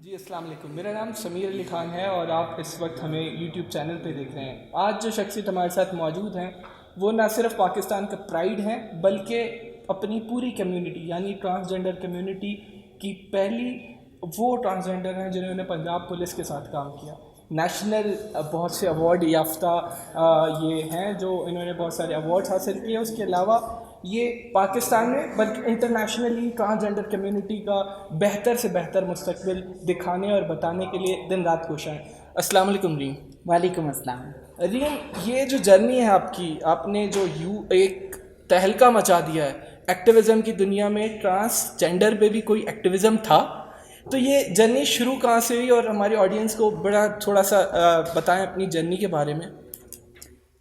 जी अस्सलाम वालेकुम। मेरा नाम समीर अली ख़ान है और आप इस वक्त हमें यूट्यूब चैनल पे देख रहे हैं। आज जो शख्सियत हमारे साथ मौजूद हैं वो ना सिर्फ पाकिस्तान का प्राइड हैं बल्कि अपनी पूरी कम्युनिटी यानी ट्रांसजेंडर कम्युनिटी की पहली वो ट्रांसजेंडर हैं जिन्होंने पंजाब पुलिस के साथ काम किया। नेशनल बहुत से अवार्ड याफ्ता ये हैं जो इन्होंने बहुत सारे अवार्ड्स हासिल किए। उसके अलावा ये पाकिस्तान में बल्कि इंटरनेशनली ट्रांसजेंडर कम्युनिटी का बेहतर से बेहतर मुस्तकबिल दिखाने और बताने के लिए दिन रात कोशिश हैं। अस्सलाम वालेकुम रीम। वालेकुम अस्सलाम। रीम, ये जो जर्नी है आपकी, आपने जो एक तहलका मचा दिया है एक्टिविज़म की दुनिया में। ट्रांसजेंडर पे भी कोई एक्टिविज़म था, तो ये जर्नी शुरू कहाँ से हुई और हमारे ऑडियंस को बड़ा थोड़ा सा बताएं अपनी जर्नी के बारे में।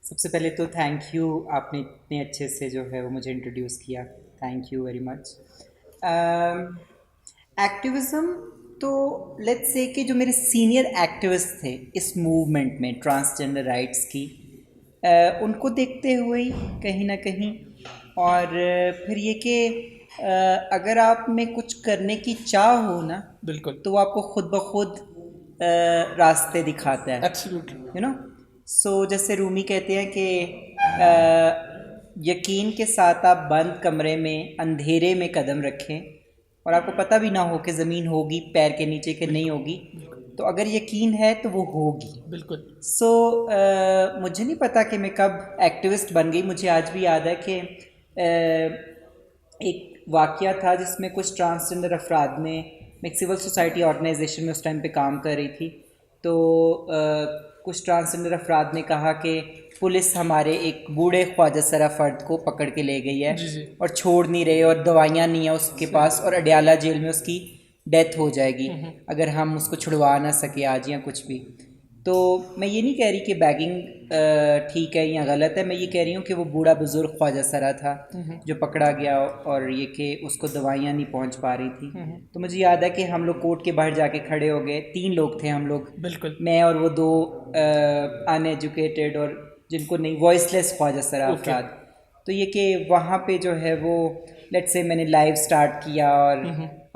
सबसे पहले तो थैंक यू, आपने इतने अच्छे से जो है वो मुझे इंट्रोड्यूस किया, thank you very much. Activism तो लेट्स से कि जो मेरे सीनियर एक्टिविस्ट थे इस मूवमेंट में ट्रांसजेंडर राइट्स की, उनको देखते हुए ही कहीं ना कहीं, और फिर ये कि अगर आप में कुछ करने की चाह हो ना, बिल्कुल, तो वो आपको खुद ब खुद रास्ते दिखाता है, एब्सोल्युटली। You know. सो जैसे रूमी कहते हैं कि यकीन के साथ आप बंद कमरे में अंधेरे में कदम रखें और आपको पता भी ना हो कि ज़मीन होगी पैर के नीचे कि नहीं होगी, तो अगर यकीन है तो वो होगी। बिल्कुल। सो मुझे नहीं पता कि मैं कब एक्टिविस्ट बन गई। मुझे आज भी याद है कि एक वाक़या था जिसमें कुछ ट्रांसजेंडर अफराद ने, मैं एक सिविल सोसाइटी ऑर्गेनाइजेशन में उस टाइम पे काम कर रही थी, तो कुछ ट्रांसजेंडर अफराद ने कहा कि पुलिस हमारे एक बूढ़े ख्वाजा सरा फ़र्द को पकड़ के ले गई है जी जी। और छोड़ नहीं रहे, और दवाइयाँ नहीं है उसके पास, और अडयाला जेल में उसकी डेथ हो जाएगी अगर हम उसको छुड़वा ना सके आज या कुछ भी। तो मैं ये नहीं कह रही कि बैगिंग ठीक है या गलत है, मैं ये कह रही हूँ कि वो बूढ़ा बुज़ुर्ग ख्वाजा सरा था जो पकड़ा गया, और ये कि उसको दवाइयाँ नहीं पहुँच पा रही थी। तो मुझे याद है कि हम लोग कोर्ट के बाहर जाके खड़े हो गए, 3 लोग थे हम लोग, बिल्कुल। मैं और वो 2 अनएजुकेटेड और जिनको नहीं, वॉइसलेस ख्वाजा सरा ओके। अफराद। तो ये कि वहाँ पे जो है वो लेट्स से मैंने लाइव स्टार्ट किया और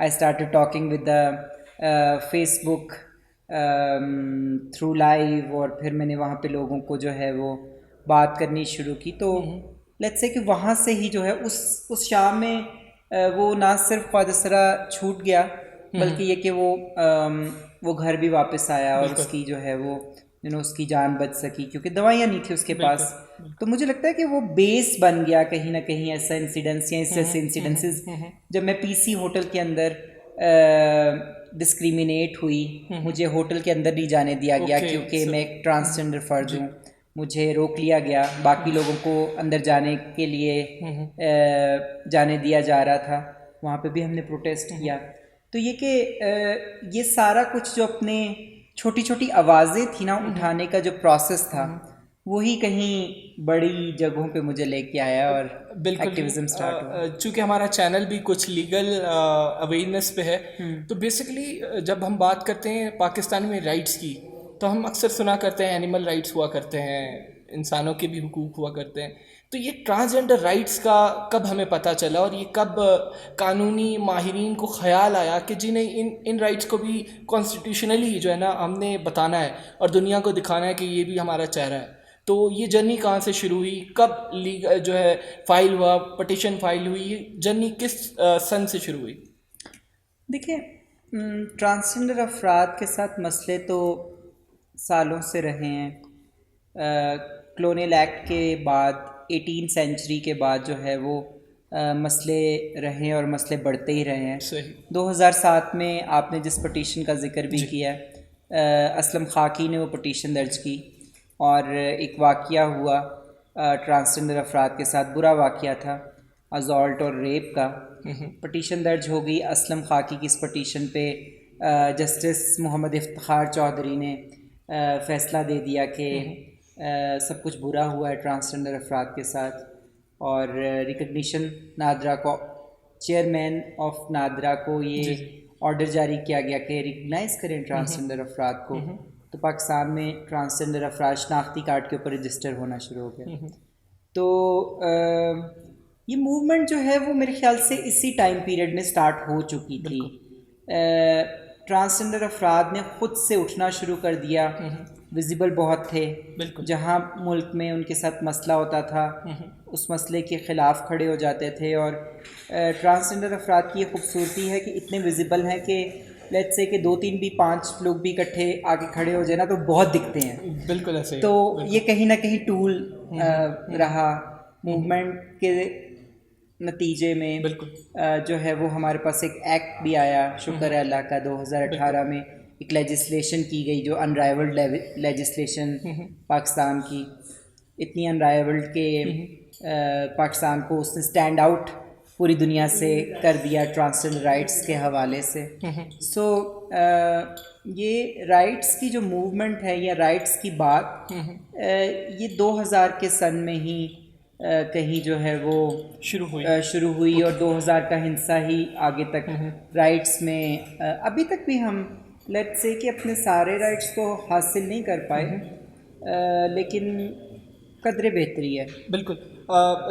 I started talking with the Facebook through live, और फिर मैंने वहाँ पे लोगों को जो है वो बात करनी शुरू की। तो लेट्स से कि वहाँ से ही जो है उस शाम में वो ना सिर्फ ख्वाजा सरा छूट गया, बल्कि ये कि वो घर भी वापस आया और बिल्कुल। उसकी जो है वो उसकी जान बच सकी क्योंकि दवाइयाँ नहीं थी उसके पास। बिल्कुल। तो मुझे लगता है कि वो बेस बन गया कहीं ना कहीं ऐसा इंसिडेंस या ऐसे इंसिडेंसेस। जब मैं पीसी होटल के अंदर डिस्क्रिमिनेट हुई, मुझे होटल के अंदर नहीं जाने दिया गया ओके, क्योंकि मैं एक ट्रांसजेंडर फ़र्द जी। हूँ, मुझे रोक लिया गया, बाकी लोगों को अंदर जाने के लिए जाने दिया जा रहा था, वहाँ पे भी हमने प्रोटेस्ट किया। तो ये कि ये सारा कुछ जो अपने छोटी छोटी आवाज़ें थी ना उठाने का जो प्रोसेस था, वही कहीं बड़ी जगहों पे मुझे लेके आया और बिल्कुल। एक्टिविज़म स्टार्ट हुआ। चूँकि हमारा चैनल भी कुछ लीगल अवेयरनेस पे है, तो बेसिकली जब हम बात करते हैं पाकिस्तान में राइट्स की, तो हम अक्सर सुना करते हैं एनिमल राइट्स हुआ करते हैं, इंसानों के भी हुकूक हुआ करते हैं। तो ये ट्रांसजेंडर राइट्स का कब हमें पता चला और ये कब कानूनी माहिरीन को ख्याल आया कि जी नहीं, इन राइट्स को भी कॉन्स्टिट्यूशनली जो है ना हमने बताना है और दुनिया को दिखाना है कि ये भी हमारा चेहरा है। तो ये जर्नी कहाँ से शुरू हुई, कब जो है फाइल हुआ, पटिशन फाइल हुई, ये जर्नी किस सन से शुरू हुई? देखिए, ट्रांसजेंडर अफराद के साथ मसले तो सालों से रहे हैं। कलोनियल एक्ट के बाद 18 सेंचुरी के बाद जो है वो मसले रहे और मसले बढ़ते ही रहे हैं। सही। 2007 में आपने जिस पटिशन का जिक्र भी किया है, असलम खाकी ने वो पटिशन दर्ज की और एक वाक़या हुआ ट्रांसजेंडर अफराद के साथ, बुरा वाक़या था, असॉल्ट और रेप का। पटिशन दर्ज हो गई असलम खाकी की। इस पटिशन पे जस्टिस मोहम्मद इफ्तिखार चौधरी ने फ़ैसला दे दिया कि सब कुछ बुरा हुआ है ट्रांसजेंडर अफराद के साथ, और रिकग्निशन नादरा को, चेयरमैन ऑफ नादरा को ये ऑर्डर जारी किया गया कि रिकग्नाइज़ करें ट्रांसजेंडर अफराद को। तो पाकिस्तान में ट्रांसजेंडर अफराद शनाख्ती कार्ड के ऊपर रजिस्टर होना शुरू हो गया। तो ये मूवमेंट जो है वो मेरे ख्याल से इसी टाइम पीरियड में स्टार्ट हो चुकी थी। ट्रांसजेंडर अफराद ने ख़ुद से उठना शुरू कर दिया, विजिबल बहुत थे। बिल्कुल। जहाँ मुल्क में उनके साथ मसला होता था उस मसले के ख़िलाफ़ खड़े हो जाते थे। और ट्रांसजेंडर अफराद की ये खूबसूरती है कि इतने विजिबल हैं कि लेट्स से कि 2-3 भी 5 लोग भी इकट्ठे आके खड़े हो जाए ना तो बहुत दिखते हैं। बिल्कुल ऐसे ही तो है, बिल्कुल। ये कहीं ना कहीं टूल रहा मूवमेंट के नतीजे में। बिल्कुल। जो है वो हमारे पास एक एक्ट भी आया, शुक्र है अल्लाह का, 2018 में एक लेजिस्लेशन की गई जो अनराइवल्ड लेजिस्लेशन पाकिस्तान की, इतनी अनराइवल्ड के पाकिस्तान को उसने स्टैंड आउट पूरी दुनिया से कर दिया ट्रांसजेंडर राइट्स के हवाले से। सो ये राइट्स की जो मूवमेंट है या राइट्स की बात ये 2000 के सन में ही कहीं जो है वो शुरू हुई और 2000 का हिस्सा ही आगे तक राइट्स में अभी तक भी हम लेट्स से कि अपने सारे राइट्स तो हासिल नहीं कर पाए लेकिन कदरे बेहतरी है। बिल्कुल।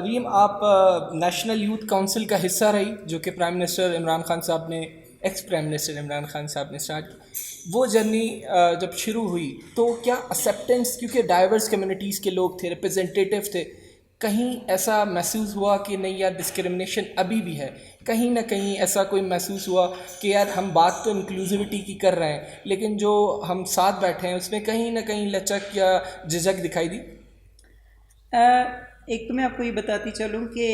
रीम, आप नेशनल यूथ काउंसिल का हिस्सा रही जो कि प्राइम मिनिस्टर इमरान खान साहब ने, ex prime minister Imran Khan साहब ने स्टार्ट की। वो जर्नी जब शुरू हुई तो क्या एक्सेप्टेंस, क्योंकि डाइवर्स कम्युनिटीज़ के लोग थे, रिप्रेजेंटेटिव थे, कहीं ऐसा महसूस हुआ कि नहीं यार डिस्क्रिमिनेशन अभी भी है? कहीं ना कहीं ऐसा कोई महसूस हुआ कि यार हम बात तो इंक्लूसिविटी की कर रहे हैं लेकिन जो हम साथ बैठे हैं उसमें कहीं ना कहीं लचक या झिझक दिखाई दी? एक तो मैं आपको ये बताती चलूँ कि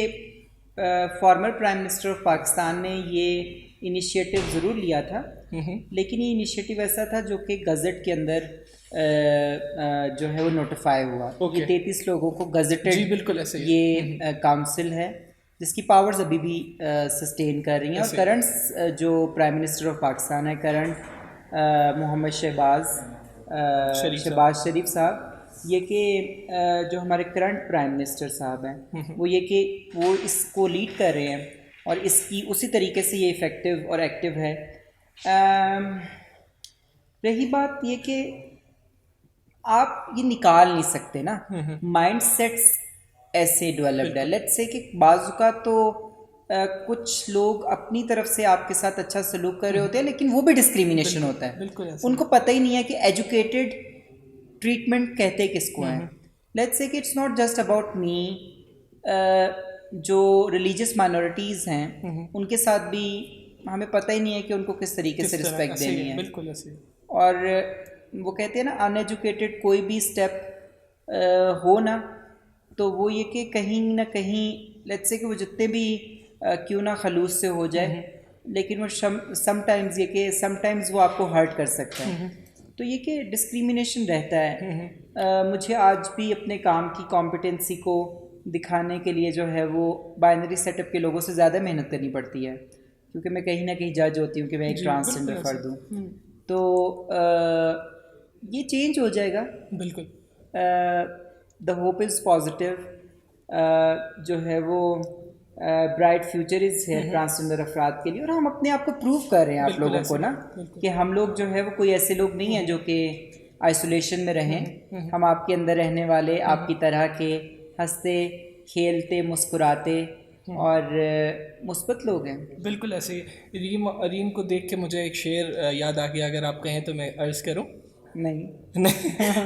former prime minister of Pakistan ने ये इनिशिएटिव ज़रूर लिया था, लेकिन ये इनिशिएटिव ऐसा था जो कि गज़ट के अंदर जो है वो नोटिफाई हुआ। ये 33 लोगों को गज़टेड बिल्कुल ऐसे ये काउंसिल है जिसकी पावर्स अभी भी सस्टेन कर रही हैं। और करंट जो प्राइम मिनिस्टर ऑफ पाकिस्तान है, करंट मोहम्मद शहबाज शरीफ साहब, ये कि जो हमारे करंट प्राइम मिनिस्टर साहब हैं वो ये कि वो इसको लीड कर रहे हैं और इसकी उसी तरीके से ये इफ़ेक्टिव और एक्टिव है। रही बात ये कि आप ये निकाल नहीं सकते ना, माइंड सेट्स ऐसे डेवलप्ड है। लेट्स से कि बाज़ का तो कुछ लोग अपनी तरफ से आपके साथ अच्छा सलूक कर रहे होते हैं लेकिन वो भी डिस्क्रिमिनेशन होता है। उनको पता ही नहीं है कि एजुकेटेड ट्रीटमेंट कहते किसको हैं। लेट्स से कि it's not just about me, जो रिलीजियस माइनॉरिटीज़ हैं उनके साथ भी हमें पता ही नहीं है कि उनको किस तरीके से रिस्पेक्ट देनी है। बिल्कुल ऐसे। और वो कहते हैं ना, अनएजुकेटेड कोई भी स्टेप हो ना तो वो ये कि कहीं ना कहीं लेट्स से कि वो जितने भी क्यों ना खलूस से हो जाए लेकिन वो समटाइम्स ये कि समटाइम्स वो आपको हर्ट कर सकता है। तो ये कि डिस्क्रिमिनेशन रहता है। मुझे आज भी अपने काम की कॉम्पिटेंसी को दिखाने के लिए जो है वो बाइनरी सेटअप के लोगों से ज़्यादा मेहनत करनी पड़ती है क्योंकि मैं कहीं ना कहीं जज होती हूँ कि मैं एक ट्रांसजेंडर फर्द हूँ। तो ये चेंज हो जाएगा। बिल्कुल। द होप इज़ पॉजिटिव, जो है वो ब्राइट फ्यूचर इज़ है ट्रांसजेंडर अफराद के लिए। और हम अपने आप को प्रूव कर रहे हैं आप लोगों को ना कि हम लोग जो है वो कोई ऐसे लोग नहीं हैं जो कि आइसोलेशन में रहें। हम आपके अंदर रहने वाले आपकी तरह के हंसते खेलते मुस्कुराते और मुस्बत लोग हैं। बिल्कुल ऐसे ही। रीम को देख के मुझे एक शेर याद आ गया, अगर आप कहें तो मैं अर्ज़ करूं? नहीं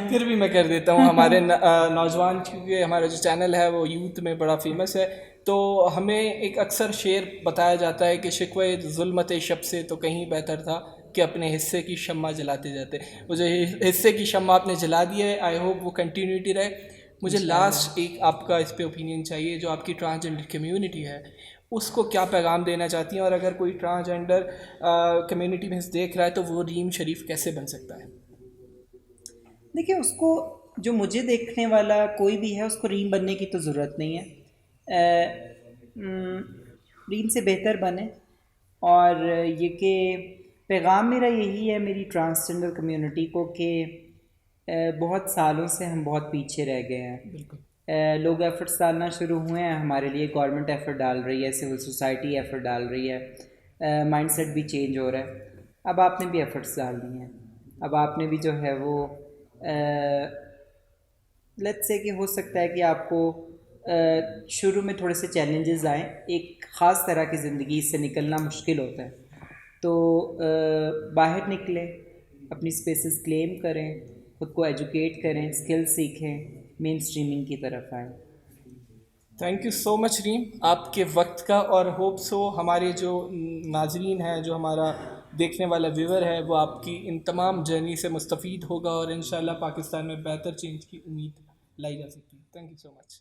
फिर भी मैं कर देता हूँ। हमारे नौजवान, क्योंकि हमारा जो चैनल है वो यूथ में बड़ा फेमस है, तो हमें एक अक्सर शेर बताया जाता है कि शिकवे ज़ुल्मत शब से तो कहीं बेहतर था कि अपने हिस्से की शम्मा जलाते जाते। मुझे हिस्से की शम्मा आपने जला दी है, आई होप वो कंटिन्यूटी रहे। मुझे लास्ट एक आपका इस पे ओपिनियन चाहिए, जो आपकी ट्रांसजेंडर कम्युनिटी है उसको क्या पैगाम देना चाहती हैं, और अगर कोई ट्रांसजेंडर कम्युनिटी में देख रहा है तो वो रीम शरीफ कैसे बन सकता है? देखिए, उसको जो मुझे देखने वाला कोई भी है उसको रीम बनने की तो ज़रूरत नहीं है। रीम से बेहतर बने। और ये कि पैगाम मेरा यही है मेरी ट्रांसजेंडर कम्युनिटी को कि बहुत सालों से हम बहुत पीछे रह गए हैं। बिल्कुल। लोग एफ़र्ट्स डालना शुरू हुए हैं हमारे लिए, गवर्नमेंट एफ़र्ट डाल रही है, सिविल सोसाइटी एफ़र्ट डाल रही है, माइंडसेट भी चेंज हो रहा है। अब आपने भी एफ़र्ट्स डालनी है। अब आपने भी जो है वो लेट्स से कि हो सकता है कि आपको शुरू में थोड़े से चैलेंजेस आएँ, एक ख़ास तरह की ज़िंदगी से निकलना मुश्किल होता है, तो बाहर निकलें, अपनी स्पेसेस क्लेम करें, ख़ुद को एजुकेट करें, स्किल सीखें, मेन स्ट्रीमिंग की तरफ आएँ। थैंक यू सो मच रीम आपके वक्त का, और होप सो हमारे जो नाजरीन हैं, जो हमारा देखने वाला व्यूवर है, वो आपकी इन तमाम जर्नी से मुस्तफ़ीद होगा और इंशाल्लाह पाकिस्तान में बेहतर चेंज की उम्मीद लाई जा सकती है। Thank you so much.